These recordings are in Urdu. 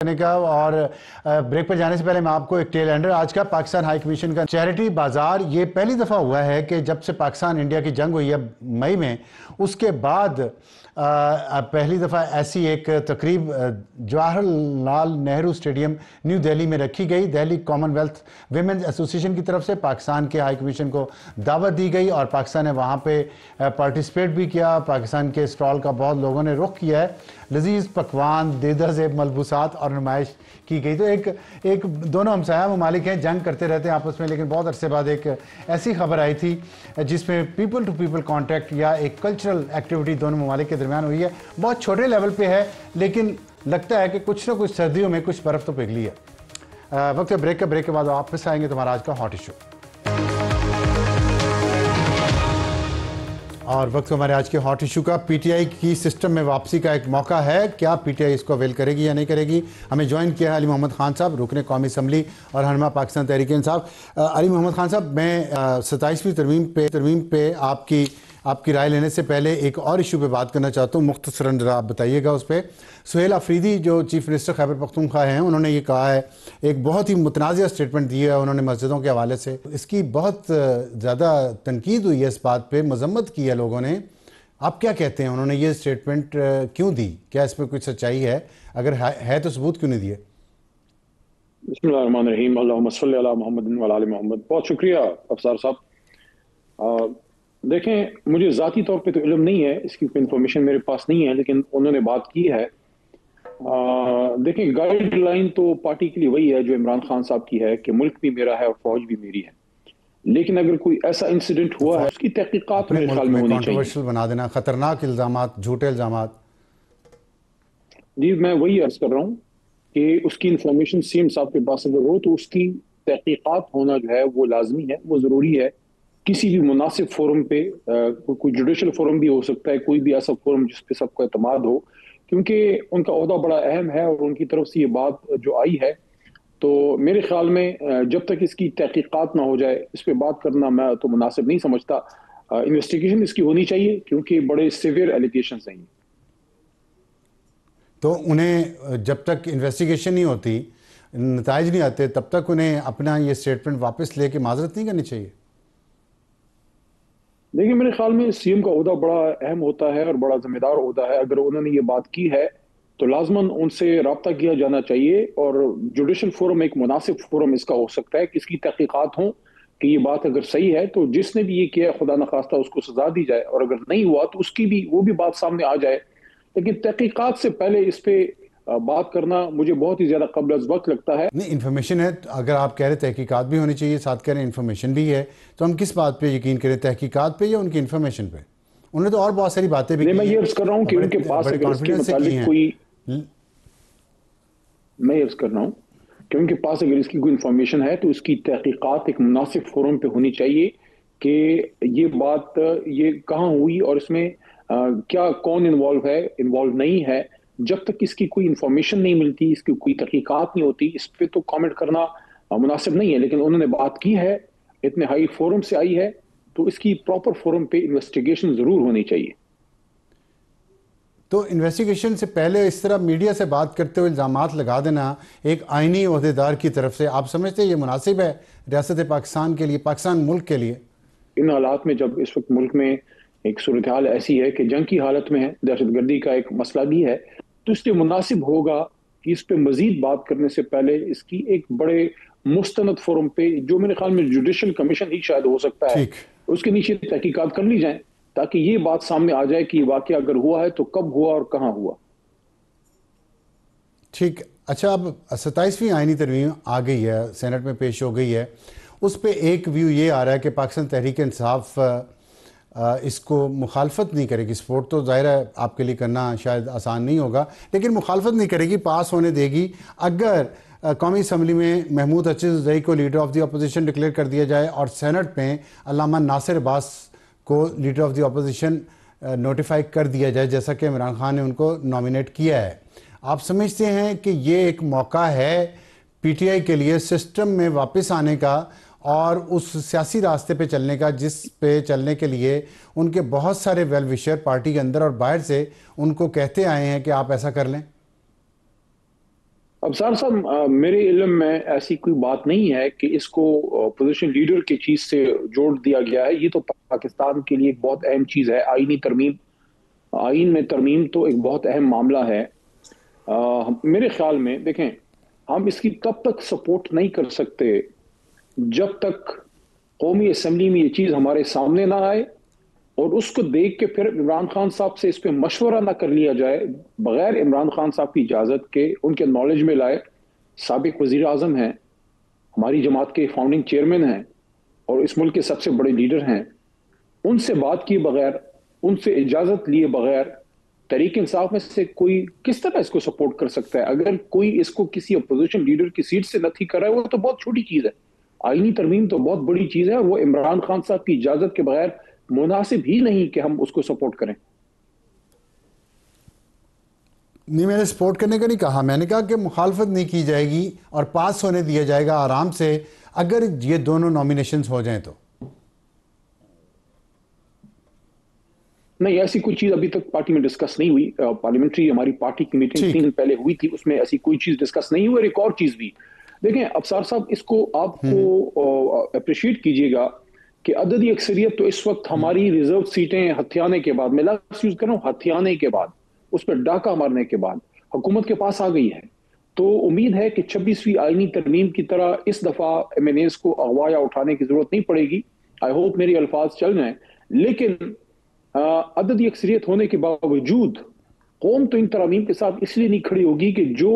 کرنے کا اور بریک پر جانے سے پہلے میں آپ کو ایک ٹیل اینڈر آج کا پاکستان ہائی کمیشن کا چیریٹی بازار یہ پہلی دفعہ ہوا ہے کہ جب سے پاکستان انڈیا کی جنگ ہوئی ہے مئی میں اس کے بعد پہلی دفعہ ایسی ایک تقریب جواہر لال نہرو اسٹیڈیم نیو دہلی میں رکھی گئی. Delhi common wealth women's association کی طرف سے پاکستان کے ہائی کمیشن کو دعوت دی گئی اور پاکستان نے وہاں پہ پارٹیسپیٹ بھی کیا. پاکستان کے اسٹال کا بہت لوگوں نے رخ کیا ہے. لذیذ پکوان, دیدہ زیب ملبوسات اور نمائش کی گئی. تو ایک دونوں ہمسایہ ممالک ہیں, جنگ کرتے رہتے ہیں آپس میں, لیکن بہت عرصے بعد ایک ایسی خبر آئی تھی جس میں پیپل ٹو پیپل کانٹیکٹ یا ایک کلچرل ایکٹیویٹی دونوں ممالک کے درمیان ہوئی ہے. بہت چھوٹے لیول پہ ہے لیکن لگتا ہے کہ کچھ نہ کچھ سردیوں میں کچھ برف تو پگھلی ہے. وقت بریک کے بعد واپس آئیں گے تمہارا آج کا ہاٹ ایشو. اور وقت ہمارے آج کے ہاٹ ایشو کا پی ٹی آئی کی سسٹم میں واپسی کا ایک موقع ہے. کیا پی ٹی آئی اس کو اویل کرے گی یا نہیں کرے گی؟ ہمیں جوائن کیا ہے علی محمد خان صاحب, رکن قومی اسمبلی اور رہنما پاکستان تحریک انصاف. علی محمد خان صاحب, میں 27ویں ترمیم پہ آپ کی رائے لینے سے پہلے ایک اور ایشو پہ بات کرنا چاہتا ہوں. مختصراً ذرا آپ بتائیے گا اس پہ. سہیل آفریدی جو چیف منسٹر خیبر پختونخوا ہیں, انہوں نے یہ کہا ہے, ایک بہت ہی متنازع سٹیٹمنٹ دی ہے انہوں نے مسجدوں کے حوالے سے. اس کی بہت زیادہ تنقید ہوئی ہے, اس بات پہ مذمت کی ہے لوگوں نے. آپ کیا کہتے ہیں, انہوں نے یہ سٹیٹمنٹ کیوں دی؟ کیا اس میں کچھ سچائی ہے؟ اگر ہے تو ثبوت کیوں نہیں دیے؟ بسم اللہ الرحمن الرحیم. اللہم صلی علی محمد و علی محمد. بہت شکریہ افسر صاحب. دیکھیں, مجھے ذاتی طور پہ تو علم نہیں ہے, اس کی کوئی انفارمیشن میرے پاس نہیں ہے, لیکن انہوں نے بات کی ہے. دیکھیں, گائیڈ لائن تو پارٹی کے لیے وہی ہے جو عمران خان صاحب کی ہے کہ ملک بھی میرا ہے اور فوج بھی میری ہے. لیکن اگر کوئی ایسا انسیڈنٹ ہوا ہے اس کی تحقیقات میرے خیال میں ہونی چاہیے. کنٹروورشل بنا دینا, خطرناک الزامات, جھوٹے الزامات. جی, میں وہی عرض کر رہا ہوں کہ اس کی انفارمیشن سی ایم صاحب کے پاس اگر ہو تو اس کی تحقیقات ہونا جو ہے وہ لازمی ہے, وہ ضروری ہے. کسی بھی مناسب فورم پہ, کوئی جوڈیشل فورم بھی ہو سکتا ہے, کوئی بھی ایسا فورم جس پہ سب کو اعتماد ہو, کیونکہ ان کا عہدہ بڑا اہم ہے اور ان کی طرف سے یہ بات جو آئی ہے. تو میرے خیال میں جب تک اس کی تحقیقات نہ ہو جائے اس پہ بات کرنا میں تو مناسب نہیں سمجھتا. انویسٹیگیشن اس کی ہونی چاہیے کیونکہ بڑے سیویئر ایلیگیشنز ہیں. تو انہیں جب تک انویسٹیگیشن نہیں ہوتی, نتائج نہیں آتے, تب تک انہیں اپنا یہ سٹیٹمنٹ واپس لے کے معذرت نہیں کرنی چاہیے؟ دیکھیں, میرے خیال میں سی ایم کا عہدہ بڑا اہم ہوتا ہے اور بڑا ذمہ دار عہدہ ہے. اگر انہوں نے یہ بات کی ہے تو لازماً ان سے رابطہ کیا جانا چاہیے اور جوڈیشل فورم ایک مناسب فورم اس کا ہو سکتا ہے کہ اس کی تحقیقات ہوں کہ یہ بات اگر صحیح ہے تو جس نے بھی یہ کیا خدا نخواستہ اس کو سزا دی جائے, اور اگر نہیں ہوا تو اس کی بھی وہ بھی بات سامنے آ جائے. لیکن تحقیقات سے پہلے اس پہ بات کرنا مجھے بہت ہی زیادہ قبل از وقت لگتا ہے. نہیں, انفارمیشن ہے, اگر آپ کہہ رہے تحقیقات بھی ہونی چاہیے, ساتھ کہہ رہے ہیں انفارمیشن بھی ہے, تو ہم کس بات پہ یقین کریں, تحقیقات پہ یا ان کی انفارمیشن پہ؟ انہوں نے تو اور بہت ساری باتیں بھی کی ہیں. میں یہ عرض کر رہا ہوں کہ ان کے پاس اگر اس کے متعلق کوئی میں عرض کر رہا ہوں کہ ان کے پاس اگر اس کی کوئی انفارمیشن ہے تو اس کی تحقیقات ایک مناسب فورم پہ ہونی چاہیے کہ یہ بات یہ کہاں ہوئی اور اس میں کیا کون انوالو ہے, انوالو نہیں ہے. جب تک اس کی کوئی انفارمیشن نہیں ملتی, اس کی کوئی تحقیقات نہیں ہوتی, اس پہ تو کامنٹ کرنا مناسب نہیں ہے. لیکن انہوں نے بات کی ہے, اتنے ہائی فورم سے آئی ہے, تو اس کی پراپر فورم پہ انویسٹیگیشن ضرور ہونی چاہیے. تو انویسٹیگیشن سے پہلے اس طرح میڈیا سے بات کرتے ہوئے الزامات لگا دینا ایک آئینی عہدیدار کی طرف سے, آپ سمجھتے ہیں یہ مناسب ہے ریاست پاکستان کے لیے, پاکستان ملک کے لیے؟ ان حالات میں جب اس وقت ملک میں ایک صورتحال ایسی ہے کہ جنگ کی حالت میں ہے, دہشت گردی کا ایک مسئلہ بھی ہے, تو اس لیے مناسب ہوگا کہ اس پہ مزید بات کرنے سے پہلے اس کی ایک بڑے مستند فورم پہ, جو میرے خیال میں جوڈیشل کمیشن ہی شاید ہو سکتا ہے, اس کے نیچے تحقیقات کر لی جائیں تاکہ یہ بات سامنے آ جائے کہ یہ واقعہ اگر ہوا ہے تو کب ہوا اور کہاں ہوا. ٹھیک. اچھا, اب 27ویں آئینی ترمیم آ گئی ہے, سینٹ میں پیش ہو گئی ہے. اس پہ ایک ویو یہ آ رہا ہے کہ پاکستان تحریک انصاف اس کو مخالفت نہیں کرے گی. سپورٹ تو ظاہر ہے آپ کے لیے کرنا شاید آسان نہیں ہوگا, لیکن مخالفت نہیں کرے گی, پاس ہونے دے گی اگر قومی اسمبلی میں محمود حفیظ الزئی کو leader of the opposition declare کر دیا جائے اور سینٹ میں علامہ ناصر عباس کو leader of the opposition notify کر دیا جائے, جیسا کہ عمران خان نے ان کو نامینیٹ کیا ہے. آپ سمجھتے ہیں کہ یہ ایک موقع ہے پی ٹی آئی کے لیے سسٹم میں واپس آنے کا اور اس سیاسی راستے پہ چلنے کا جس پہ چلنے کے لیے ان کے بہت سارے ویل وشر پارٹی کے اندر اور باہر سے ان کو کہتے آئے ہیں کہ آپ ایسا کر لیں؟ ابصار صاحب میرے علم میں ایسی کوئی بات نہیں ہے کہ اس کو پوزیشن لیڈر کی چیز سے جوڑ دیا گیا ہے. یہ تو پاکستان کے لیے ایک بہت اہم چیز ہے. آئینی ترمیم، آئین میں ترمیم تو ایک بہت اہم معاملہ ہے. میرے خیال میں دیکھیں، ہم اس کی تب تک سپورٹ نہیں کر سکتے جب تک قومی اسمبلی میں یہ چیز ہمارے سامنے نہ آئے اور اس کو دیکھ کے پھر عمران خان صاحب سے اس پہ مشورہ نہ کر لیا جائے بغیر عمران خان صاحب کی اجازت کے. ان کے نالج میں لائے. سابق وزیر اعظم ہیں، ہماری جماعت کے فاؤنڈنگ چیئرمین ہیں اور اس ملک کے سب سے بڑے لیڈر ہیں. ان سے بات کیے بغیر، ان سے اجازت لیے بغیر تحریک انصاف میں سے کوئی کس طرح اس کو سپورٹ کر سکتا ہے؟ اگر کوئی اس کو کسی اپوزیشن لیڈر کی سیٹ سے نتھی کر رہا ہے وہ تو بہت چھوٹی چیز ہے. آئینی ترمیم تو بہت بڑی چیز ہے اور وہ عمران خان صاحب کی اجازت کے بغیر مناسب ہی نہیں کہ ہم اس کو سپورٹ کریں. نہیں، میں نے سپورٹ کرنے کا نہیں کہا، میں نے کہا کہ مخالفت نہیں کی جائے گی اور پاس ہونے دیا جائے گا آرام سے اگر یہ دونوں نامینیشنز ہو جائیں تو. نہیں، ایسی کوئی چیز ابھی تک پارٹی میں ڈسکس نہیں ہوئی. پارلیمنٹری ہماری پارٹی کی میٹنگ 3 دن پہلے ہوئی تھی، اس میں ایسی کوئی چیز ڈسکس نہیں ہوئی. اور ایک اور چیز بھی دیکھیں ابصار صاحب، اس کو آپ کو اپریشیٹ کیجئے گا کہ عددی اکثریت تو اس وقت ہماری ریزرو سیٹیں ہتھیانے کے بعد، میں لفظ یوز کر رہا ہوں ہتھیانے کے بعد، اس پہ ڈاکہ مارنے کے بعد حکومت کے پاس آ گئی ہے. تو امید ہے کہ 26ویں آئینی ترمیم کی طرح اس دفعہ ایم این ایز کو اغوا یا اٹھانے کی ضرورت نہیں پڑے گی. آئی ہوپ میری الفاظ چل جائیں. لیکن عددی اکثریت ہونے کے باوجود قوم تو ان ترامیم کے ساتھ اس لیے نہیں کھڑی ہوگی کہ جو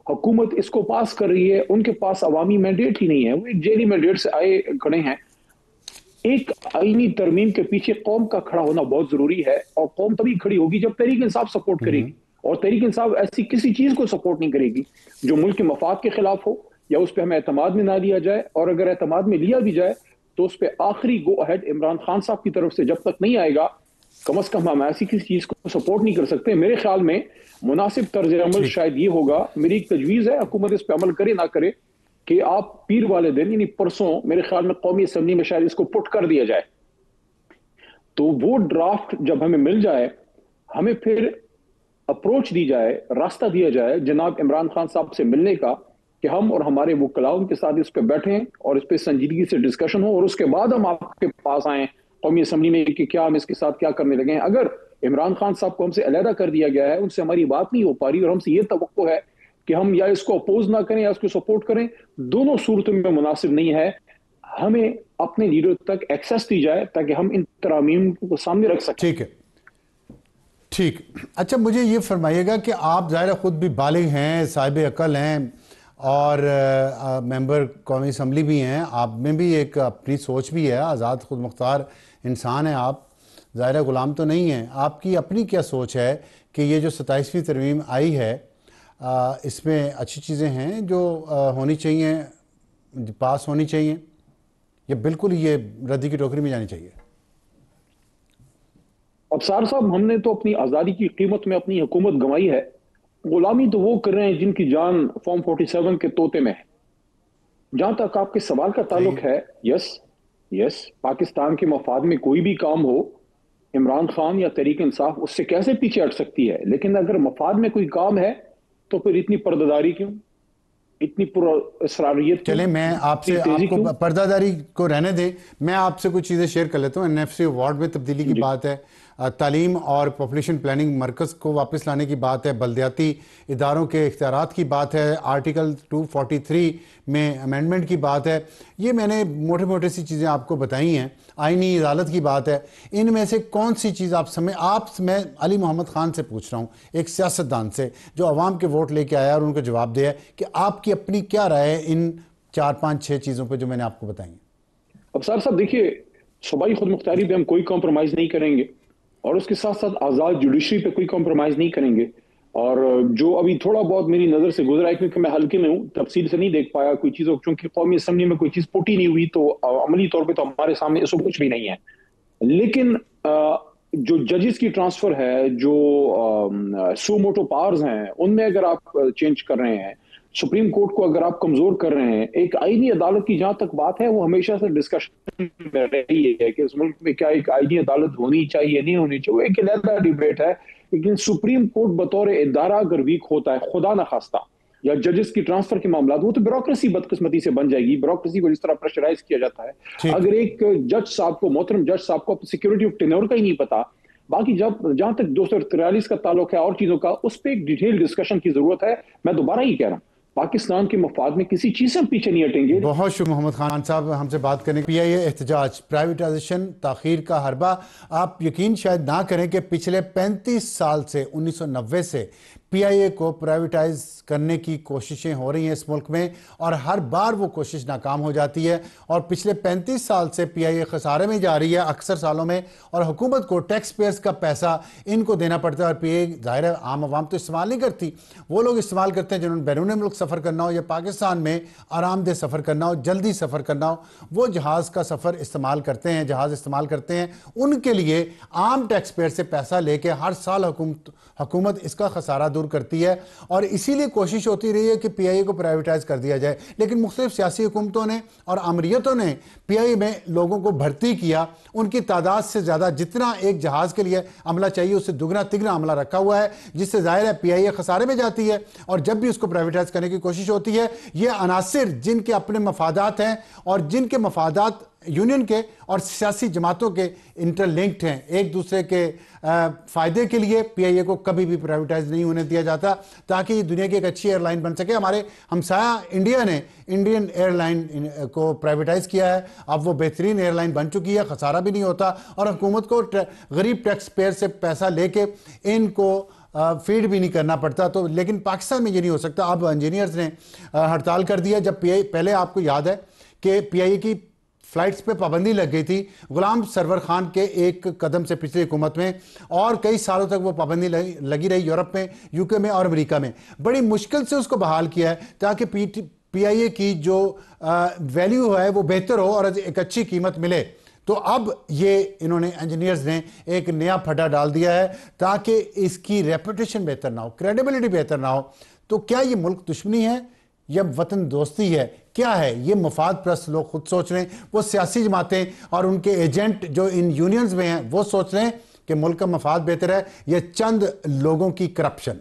حکومت اس کو پاس کر رہی ہے ان کے پاس عوامی مینڈیٹ ہی نہیں ہے. وہ ایک جیلی مینڈیٹ سے آئے کھڑے ہیں. ایک آئینی ترمیم کے پیچھے قوم کا کھڑا ہونا بہت ضروری ہے اور قوم تبھی کھڑی ہوگی جب تحریک انصاف سپورٹ کرے گی. اور تحریک انصاف ایسی کسی چیز کو سپورٹ نہیں کرے گی جو ملک کے مفاد کے خلاف ہو یا اس پہ ہمیں اعتماد میں نہ لیا جائے. اور اگر اعتماد میں لیا بھی جائے تو اس پہ آخری گو اہیڈ عمران خان صاحب کی طرف سے جب تک نہیں آئے گا، کم از کم ہم ایسی کسی چیز کو سپورٹ نہیں کر سکتے. میرے خیال میں مناسب طرز عمل شاید یہ ہوگا، میری ایک تجویز ہے، حکومت اس پہ عمل کرے نہ کرے، کہ آپ پیر والے دن یعنی پرسوں میرے خیال میں قومی اسمبلی میں شاید اس کو پٹ کر دیا جائے. تو وہ ڈرافٹ جب ہمیں مل جائے، ہمیں پھر اپروچ دی جائے، راستہ دیا جائے جناب عمران خان صاحب سے ملنے کا، کہ ہم اور ہمارے وکلاؤں کے ساتھ اس پہ بیٹھیں اور اس پہ سنجیدگی سے ڈسکشن ہو اور اس کے بعد ہم آپ کے پاس آئیں قومی اسمبلی میں کہ کیا ہم اس کے ساتھ کیا کرنے لگے ہیں. اگر عمران خان صاحب کو ہم سے علیحدہ کر دیا گیا ہے، ان سے ہماری بات نہیں ہو پا رہی اور ہم سے یہ توقع ہے کہ ہم یا اس کو اپوز نہ کریں یا اس کو سپورٹ کریں، دونوں صورتوں میں مناسب نہیں ہے. ہمیں اپنے لیڈر تک ایکسیس دی جائے تاکہ ہم ان ترامیم کو سامنے رکھ سکیں. ٹھیک ہے، ٹھیک. اچھا مجھے یہ فرمائیے گا کہ آپ ظاہر خود بھی بالغ ہیں، صاحب عقل ہیں اور ممبر قومی اسمبلی بھی ہیں، آپ میں بھی ایک اپنی سوچ بھی ہے، آزاد خود مختار انسان ہیں آپ، ظاہر غلام تو نہیں ہیں. آپ کی اپنی کیا سوچ ہے کہ یہ جو 27ویں ترمیم آئی ہے اس میں اچھی چیزیں ہیں جو ہونی چاہیے، پاس ہونی چاہیے، یا بالکل یہ ردی کی ٹوکری میں جانی چاہیے؟ ابصار صاحب، ہم نے تو اپنی آزادی کی قیمت میں اپنی حکومت گنوائی ہے. غلامی تو وہ کر رہے ہیں جن کی جان فارم 47 کے طوطے میں ہے. جہاں تک آپ کے سوال کا تعلق ہے، یس پاکستان کے مفاد میں کوئی بھی کام ہو، عمران خان یا تحریک انصاف اس سے کیسے پیچھے ہٹ سکتی ہے. لیکن اگر مفاد میں کوئی کام ہے تو پھر اتنی پردہ کیوں، اتنی پر اسراریت کیوں؟ چلیں میں آپ سے، آپ کو پردہ داری کو رہنے دیں، میں آپ سے کچھ چیزیں شیئر کر لیتا ہوں. NFC ایوارڈ میں تبدیلی کی بات ہے، تعلیم اور پاپولیشن پلاننگ مرکز کو واپس لانے کی بات ہے، بلدیاتی اداروں کے اختیارات کی بات ہے، آرٹیکل 243 میں امینڈمنٹ کی بات ہے. یہ میں نے موٹے موٹے سی چیزیں آپ کو بتائی ہیں. آئینی عدالت کی بات ہے. ان میں سے کون سی چیز میں علی محمد خان سے پوچھ رہا ہوں، ایک سیاستدان سے جو عوام کے ووٹ لے کے آیا اور ان کو جواب دیا کہ آپ کی اپنی کیا رائے ہے ان 4 5 6 چیزوں پہ جو میں نے آپ کو بتائی ہیں؟ ابصار صاحب دیکھیے، صوبائی خود مختاری پہ ہم کوئی کمپرومائز نہیں کریں گے اور اس کے ساتھ ساتھ آزاد جوڈیشری پہ کوئی کمپرومائز نہیں کریں گے. اور جو ابھی تھوڑا بہت میری نظر سے گزرا ہے، کیونکہ میں حلقے میں ہوں، تفصیل سے نہیں دیکھ پایا کوئی چیز، چونکہ قومی اسمبلی میں کوئی چیز پوٹی نہیں ہوئی تو عملی طور پہ تو ہمارے سامنے اس وقت کچھ بھی نہیں ہے. لیکن جو ججز کی ٹرانسفر ہے، جو سو موٹو پاورز ہیں، ان میں اگر آپ چینج کر رہے ہیں، سپریم کورٹ کو اگر آپ کمزور کر رہے ہیں، ایک آئینی عدالت کی جہاں تک بات ہے وہ ہمیشہ سے ڈسکشن میں رہی ہے کہ اس ملک میں کیا ایک آئینی عدالت ہونی چاہیے نہیں ہونی چاہیے، وہ ایک علیحدہ ڈیبیٹ ہے. لیکن سپریم کورٹ بطور ادارہ اگر ویک ہوتا ہے، خدا نہ خواستہ یا ججز کی ٹرانسفر کے معاملات، وہ تو بیوروکریسی بدقسمتی سے بن جائے گی. بیوروکریسی کو جس طرح پریشرائز کیا جاتا ہے، اگر ایک جج صاحب کو، محترم جج صاحب کو سیکورٹی آف ٹینور کا ہی نہیں پتا، باقی جہاں تک 243 کا تعلق ہے اور چیزوں کا، اس پہ ایک ڈیٹیل ڈسکشن کی ضرورت ہے. میں دوبارہ ہی کہہ رہا ہوں، پاکستان کے مفاد میں کسی چیز سے ہم پیچھے نہیں ہٹیں گے. بہت شکریہ محمد خان صاحب ہم سے بات کرنے کے لیے. یہ احتجاج پرائیویٹائزیشن تاخیر کا حربہ. آپ یقین شاید نہ کریں کہ پچھلے 35 سال سے 1990 سے پی آئی اے کو پرائیویٹائز کرنے کی کوششیں ہو رہی ہیں اس ملک میں، اور ہر بار وہ کوشش ناکام ہو جاتی ہے. اور پچھلے 35 سال سے پی آئی اے خسارے میں جا رہی ہے اکثر سالوں میں، اور حکومت کو ٹیکس پیئرز کا پیسہ ان کو دینا پڑتا ہے. اور پی آئی اے ظاہر ہے عام عوام تو استعمال نہیں کرتی، وہ لوگ استعمال کرتے ہیں جنہوں نے بیرون ملک سفر کرنا ہو یا پاکستان میں آرام دہ سفر کرنا ہو، جلدی سفر کرنا ہو، وہ جہاز کا سفر استعمال کرتے ہیں، جہاز استعمال کرتے ہیں. ان کے لیے عام ٹیکس پیئر سے پیسہ لے کے ہر سال حکومت اس کا خسارہ دور کرتی ہے. اور اسی لیے کوشش ہوتی رہی ہے کہ پی آئی اے کو پرائیویٹائز کر دیا جائے. لیکن مختلف سیاسی حکومتوں نے اور آمریتوں نے پی آئی اے میں لوگوں کو بھرتی کیا، ان کی تعداد سے زیادہ جتنا ایک جہاز کے لیے عملہ چاہیے اس سے دگنا تگنا عملہ رکھا ہوا ہے، جس سے ظاہر ہے پی آئی اے خسارے میں جاتی ہے. اور جب بھی اس کو پرائیویٹائز کرنے کی کوشش ہوتی ہے، یہ عناصر جن کے اپنے مفادات ہیں اور جن کے مفادات یونین کے اور سیاسی جماعتوں کے انٹر لنکڈ ہیں ایک دوسرے کے فائدے کے لیے، پی آئی اے کو کبھی بھی پرائیویٹائز نہیں ہونے دیا جاتا تاکہ یہ دنیا کی ایک اچھی ایئر لائن بن سکے. ہمارے ہمسایہ انڈیا نے انڈین ایئر لائن کو پرائیویٹائز کیا ہے، اب وہ بہترین ایئر لائن بن چکی ہے، خسارہ بھی نہیں ہوتا، اور حکومت کو غریب ٹیکس پیئر سے پیسہ لے کے ان کو فیڈ بھی نہیں کرنا پڑتا. تو لیکن پاکستان میں یہ نہیں ہو سکتا. اب انجینئرز نے ہڑتال کر دیا. جب پہلے آپ کو یاد ہے کہ پی آئی اے کی فلائٹس پہ پابندی لگ گئی تھی غلام سرور خان کے ایک قدم سے پچھلی حکومت میں، اور کئی سالوں تک وہ پابندی لگی رہی یورپ میں، یو کے میں اور امریکہ میں. بڑی مشکل سے اس کو بحال کیا ہے تاکہ پی آئی اے کی جو ویلیو ہے وہ بہتر ہو اور ایک اچھی قیمت ملے. تو اب یہ انہوں نے انجینئرز نے ایک نیا پھڈا ڈال دیا ہے تاکہ اس کی ریپوٹیشن بہتر نہ ہو، کریڈیبلٹی بہتر نہ ہو. تو کیا یہ ملک دشمنی ہے یا وطن دوستی ہے؟ کیا ہے یہ؟ مفاد پرست لوگ خود سوچ رہے ہیں، وہ سیاسی جماعتیں اور ان کے ایجنٹ جو ان یونینز میں ہیں وہ سوچ رہے ہیں کہ ملک کا مفاد بہتر ہے، یا چند لوگوں کی کرپشن.